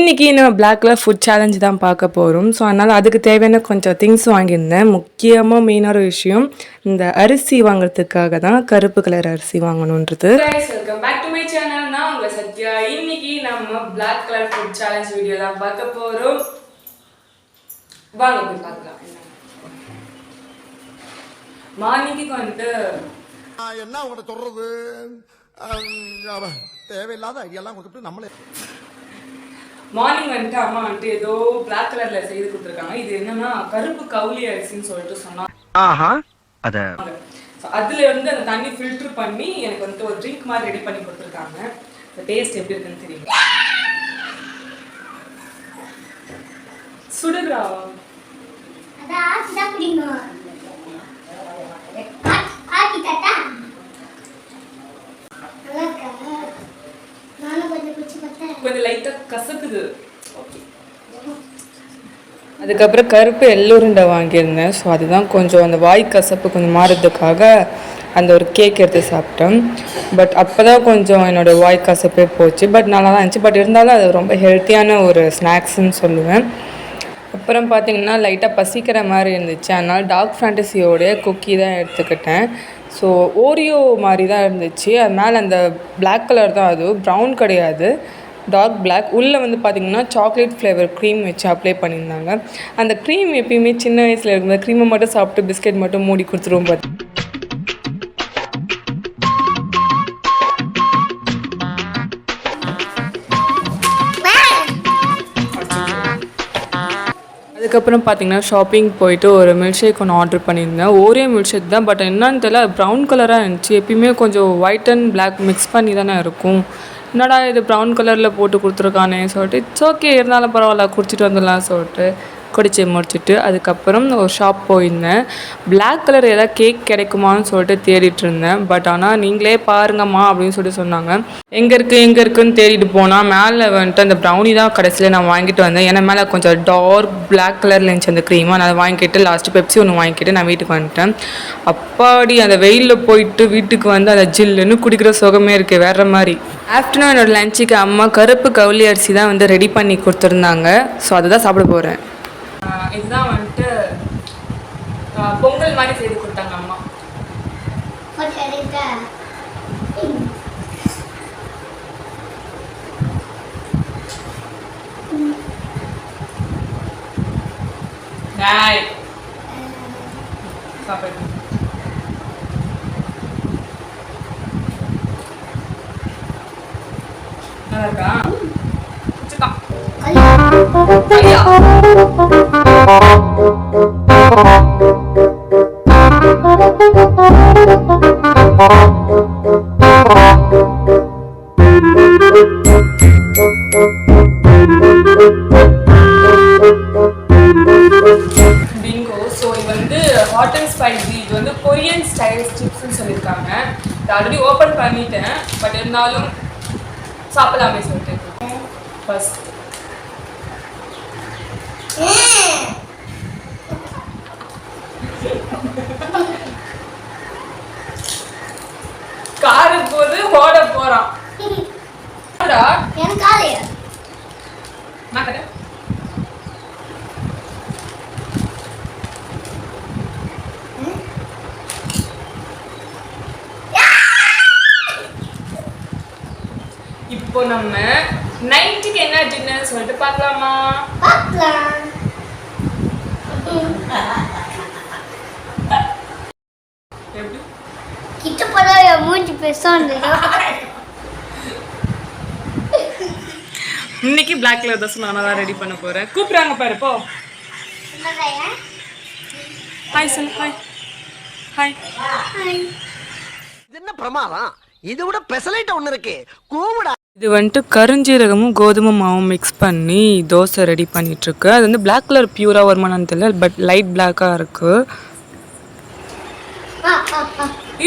இன்றைக்கி நம்ம black colour food challenge தான் பார்க்க போகிறோம். ஸோ அதனால் அதுக்கு தேவையான கொஞ்சம் திங்ஸ் வாங்கியிருந்தேன். முக்கியமாக மெயினான விஷயம் இந்த அரிசி வாங்குறதுக்காக தான், கருப்பு கலர் அரிசி வாங்கணுன்றது. Welcome back to my channel. நான் உங்கள் சத்யா. இன்னைக்கு நம்ம black colour food challenge video தான் பார்க்க போகிறோம். வாங்க போய் பார்க்கலாம். மார்னிங்க்கு வந்துட்டு என்ன உங்கள்கிட்ட சொல்றது, தேவையில்லாத ஐடியாலாம் கொடுத்துட்டு நம்மளே மார்னிங் வந்துட்டு அம்மா வந்துட்டு ஏதோ பிளாக் கலர்ல செய்து கொடுத்துருக்காங்க. இது என்னன்னா கருப்பு கவுளி அரிசின்னு சொல்லிட்டு சொன்னாங்க. அதுல வந்து அந்த தண்ணி ஃபில்டர் பண்ணி எனக்கு வந்துட்டு ஒரு ட்ரிங்க் மாதிரி ரெடி பண்ணி கொடுத்துருக்காங்க. டேஸ்ட் எப்படி இருக்குன்னு தெரியும். சுடுறா கொஞ்சம் லைட்டா கசக்குது. அதுக்கப்புறம் கருப்பு எள்ளுருண்டை வாங்கியிருந்தேன். ஸோ அதுதான் கொஞ்சம் அந்த வாய் கசப்பு கொஞ்சம் மாறுறதுக்காக அந்த ஒரு கேக் எடுத்து சாப்பிட்டேன். பட் அப்போ தான் கொஞ்சம் என்னோடய வாய் கசப்பே போச்சு. பட் நல்லா தான் இருந்துச்சு. பட் இருந்தாலும் அது ரொம்ப ஹெல்த்தியான ஒரு ஸ்நாக்ஸ்ன்னு சொல்லுவேன். அப்புறம் பார்த்திங்கன்னா லைட்டாக பசிக்கிற மாதிரி இருந்துச்சு. அதனால் டார்க் ஃபேண்டஸியோடைய குக்கி தான் எடுத்துக்கிட்டேன். ஸோ ஓரியோ மாதிரி தான் இருந்துச்சு. அது மேலே அந்த பிளாக் கலர் தான், அது ப்ரௌன் கிடையாது, டார்க் பிளாக். உள்ளே வந்து பார்த்திங்கன்னா சாக்லேட் ஃப்ளேவர் க்ரீம் வச்சு அப்ளை பண்ணியிருந்தாங்க. அந்த க்ரீம் எப்பயுமே சின்ன வயசில் இருக்கும்போது க்ரீமை மட்டும் சாப்பிட்டு பிஸ்கெட் மட்டும் மூடி கொடுத்துருவோம். பார்த்து அதுக்கப்புறம் பார்த்திங்கன்னா ஷாப்பிங் போயிட்டு ஒரு மில்க் ஷேக் ஒன்று ஆர்டர் பண்ணியிருந்தேன். ஒரே மில்க் ஷேக் தான். பட் என்னன்னு தெரியல, ப்ரௌன் கலராக இருந்துச்சு. எப்பயுமே கொஞ்சம் ஒயிட் அண்ட் பிளாக் மிக்ஸ் பண்ணி தானே இருக்கும். என்னடா இது ப்ரௌன் கலரில் போட்டு கொடுத்துருக்கானே சொல்லிட்டு, இட்ஸ் ஓகே இருந்தாலும் பரவாயில்ல குடிச்சிட்டு வந்துடலாம் சொல்லிட்டு குடிச்சு முடிச்சுட்டு அதுக்கப்புறம் ஒரு ஷாப் போயிருந்தேன். பிளாக் கலர் ஏதாவது கேக் கிடைக்குமான்னு சொல்லிட்டு தேடிட்டு இருந்தேன். பட் ஆனால் நீங்களே பாருங்கம்மா அப்படின்னு சொல்லிட்டு சொன்னாங்க. எங்கே இருக்குன்னு தேடிட்டு போனால் மேலே வந்துட்டு அந்த ப்ரௌனி தான் கடைசியில் நான் வாங்கிட்டு வந்தேன். ஏன்னா மேலே கொஞ்சம் டார்க் பிளாக் கலரில் இருந்துச்சு அந்த க்ரீமாக. நான் அதை வாங்கிட்டு லாஸ்ட்டு பெப்சி ஒன்று வாங்கிட்டு நான் வீட்டுக்கு வந்துட்டேன். அப்பாடி அந்த வெயிலில் போயிட்டு வீட்டுக்கு வந்து அந்த ஜில்லுன்னு குடிக்கிற சுகமே இருக்குது வேறு மாதிரி. ஆஃப்டர்நூன் என்னோடய லஞ்சுக்கு அம்மா கருப்பு கவுளி அரிசி தான் வந்து ரெடி பண்ணி கொடுத்துருந்தாங்க. ஸோ அதை தான் சாப்பிட போகிறேன். இதுதான் வந்துட்டு பொங்கல் மாதிரி செய்து கொடுத்தாங்க அம்மா. சாப்பிடு. நல்லா இருக்கா? பிங்கோ. ஸோ இது வந்து ஹாட் அண்ட் ஸ்பைசி. இது வந்து கொரியன் ஸ்டைல் சிப்ஸ்ன்னு சொல்லியிருக்காங்க. இது ஆல்ரெடி ஓப்பன் பண்ணிட்டேன். பட் இருந்தாலும் சாப்பிடலாமே சொல்லிட்டு ஃபர்ஸ்ட் காரு போது ஓட போறான். இப்போ நம்ம நைட்டுக்கு என்ன டின்னர் சொல்லிட்டு பார்க்கலாமா? எப்படி கிட்ட போறா மூஞ்சி பேசுறாங்க. இன்னைக்கு பிளாக் கலர் ட்ரெஸ் நான் தான் ரெடி பண்ண போறேன். கூப்பிடுறாங்க பாரு போ. ஹாய் சொல்லு. Hi hi hi. என்ன பிரமாதம், இதை விட ஸ்பெஷலைட் ஒன்று இருக்கு கூவுடா. இது வந்துட்டு கருஞ்சீரகமும் கோதுமை மாவும் மிக்ஸ் பண்ணி தோசை ரெடி பண்ணிகிட்ருக்கு. அது வந்து பிளாக் கலர் பியூராக வருமானு தெரியல, பட் லைட் பிளாக்காக இருக்கு.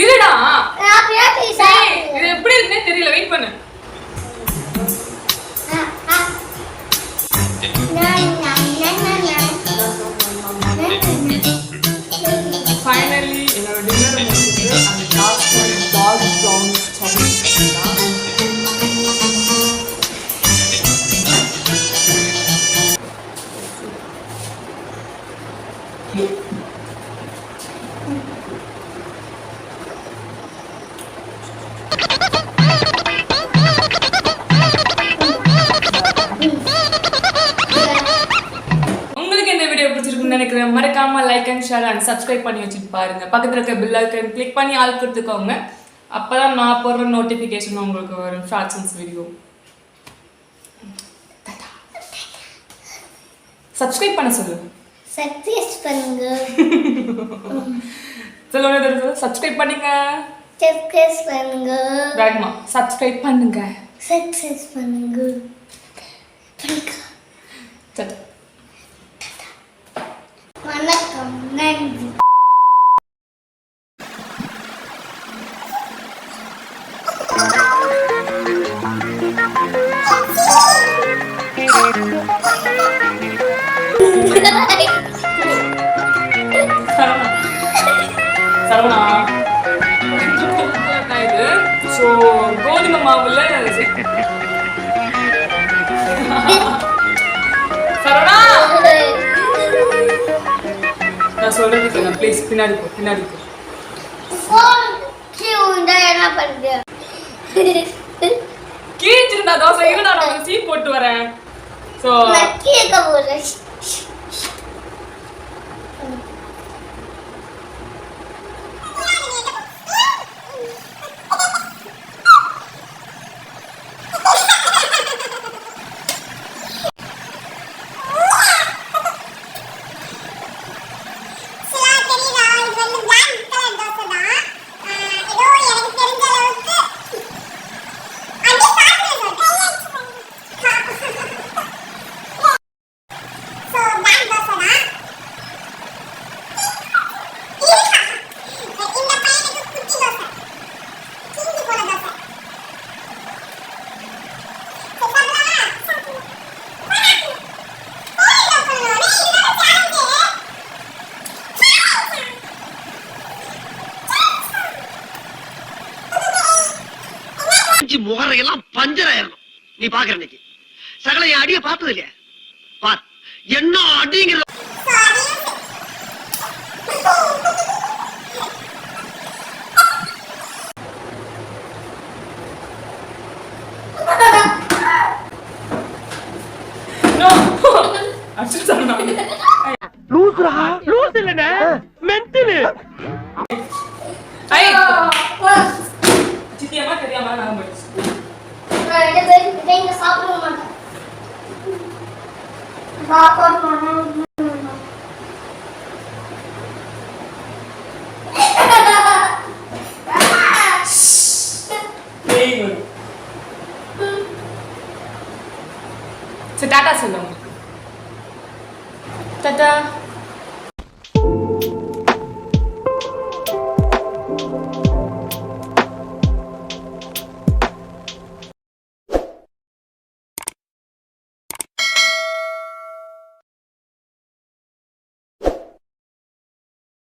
இருடா, இது எப்படி இருக்குன்னே தெரியல, வெயிட் பண்ணு. ஃபைனலி என்னோட டின்னர் முடிச்சுட்டு அந்த லாஸ்ட் டாக் ப்ரௌன் சாக்லேட் உங்களுக்கு இந்த வீடியோ பிடிச்சிருக்குன்னு நினைக்கிறேன். மறக்காம like and share and subscribe பண்ணி வச்சுட்டு பாருங்க. பக்கத்துல இருக்க பெல் ஐகான் கிளிக் பண்ணி ஆல் கொடுத்துக்கோங்க. அப்பதான் நான் போடுற நோட்டிஃபிகேஷன் உங்களுக்கு வரும். ஷார்ட்ஸ் வீடியோ சப்ஸ்கிரைப் பண்ண சொல்லு. சக்சஸ் பண்ணுங்க. சொல்லுங்க, சப்ஸ்கிரைப் பண்ணுங்க. சக்சஸ் பண்ணுங்க. வேகமா சப்ஸ்கிரைப் பண்ணுங்க. சக்சஸ் பண்ணுங்க. வணக்கம், நன்றி. சரவணா இது ஸோ கோதுமை மாவுல சரவணா நான் சொல்றது ப்ளீஸ் பின்னாடி போ. என்ன பண்ற? கீழ்ச்சிருந்தா தோசை இருடா, நான் சீ போட்டு வரேன். ஸோ கேட்க போறேன். முகரையெல்லாம் பஞ்சர் ஆயிரணும். நீ பாக்குற இன்னைக்கு சகல என் அடிய பார்த்தது இல்லையா? பார் என்ன அடிங்கிற. அடிச்சு லூசுரா